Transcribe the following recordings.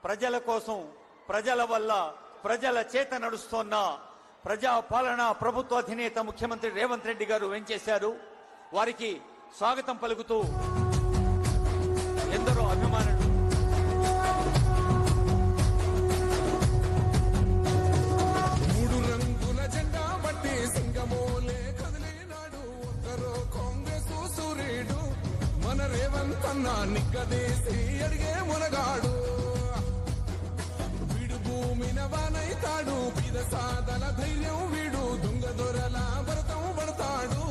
ప్రజల కోసం, ప్రజల వల్ల, ప్రజల చేత నడుస్తున్న ప్రజా పాలన ప్రభుత్వ అధినేత ముఖ్యమంత్రి రేవంత్ రెడ్డి గారు వెంచేశారు. వారికి స్వాగతం పలుకుతూ ఎందరో అభిమానులు మూడు రంగుల జెండా బట్టి సింగమోలే కదిలినాడు ఒక్కరో కాంగ్రెస్ సూర్యుడు మన రేవంత్ అన్న నిగ్గదీసి అడిగే మునగాడు. వీడు భూమిన వానైతాడు, బీద సాదల ధైర్యం వీడు, దొంగ దొరల భరతం పడతాడు.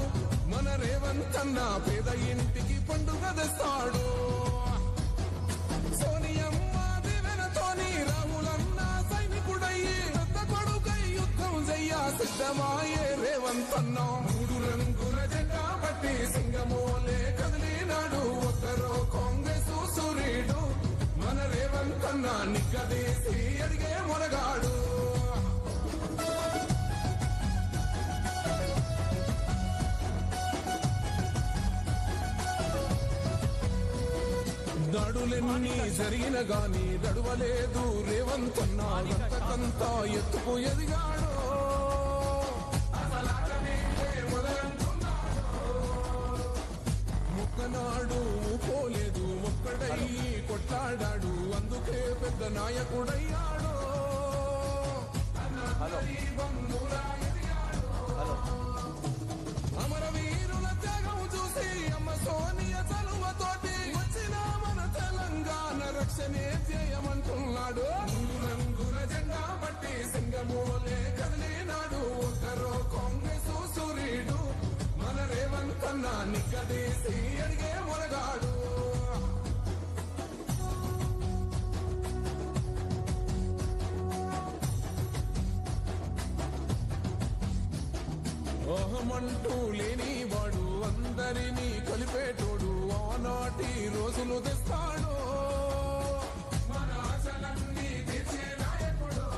మన రేవంత్ అన్న పేద ఇంటికి పండుగ తెస్తాడు. సోనియమ్మ దివెనతోని రాహులన్న సైనికుడయ్యి పెద్ద కొడుకై యుద్ధం చెయ్య సిద్ధమాయే రేవంత్ అన్న. మూడు రంగుల జెండా బట్టి సింగమోలే కదిలినాడు ఒక్కరో కాంగ్రెస్ సూర్యుడు మన రేవంత్ అన్న నిగ్గదీసి అడిగే మొనగాడు. దాడులెన్ని జరిగిన గాని దడువలేదు రేవంత్ అన్న, అంతకంతా ఎత్తుకు ఎదిగాడు. మొక్కనాడు పోలేదు, ఒక్కడయ్యి కొట్లాడాడు, అందుకే పెద్ద నాయకుడయ్యాడు. అమరవీరుల త్యాగం చూసి అమ్మ సోనియ చలువతోటి వచ్చిన మన తెలంగాణ రక్షణే చేయమంటున్నాడు. మూడు రంగుల జెండా బట్టి సింగమోలే కదిలినాడు ఒక్కరో కాంగ్రెస్ సూర్యుడు మన రేవంత్ అన్న నిగ్గదీసి అడిగే మొనగాడు. ఓహమంటూ లేని వాడు అందరినీ కలిపేటోడు, ఆనాటి రోజులు తెస్తాడు. మన ఆశలన్నీ తెచ్చే నాయకుడు.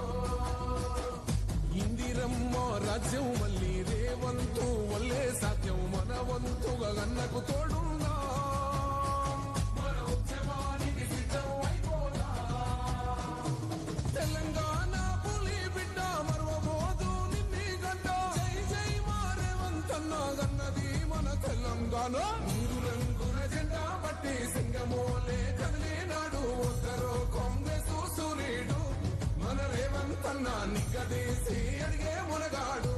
ఇందిరమ్మ రాజ్యం మళ్ళీ రేవంతు వల్లే సాధ్యం, మన వంతుగా అన్నకు తోడుందా. మన ఉద్యమానికి సిద్ధం అయిపోదా. తెలంగాణ పులి బిడ్డ మరవబోదు నిన్ని గడ్డ. జై జై మా రేవంత్ అన్న గన్నది మన తెలంగాణ. మూడు రంగుల జెండా బట్టి సింగమోలే కదిలినాడు ఒక్కరో కాంగ్రెస్ సూర్యుడు మన రేవంత్ అన్న నిగ్గదీసి అడిగే మునగాడు.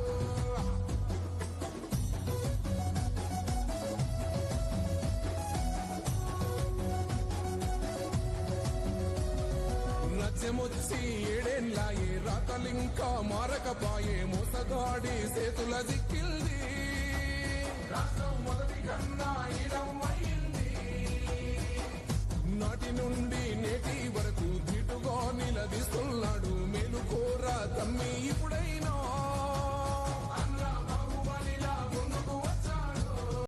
రాజ్యమొచ్చి ఏడేళ్ళాయే, రాతలింకా మారకపాయే, మోసగాడి చేతుల దిక్కిల్ది. రాష్ట్రం మొదటి కన్నా ఇడం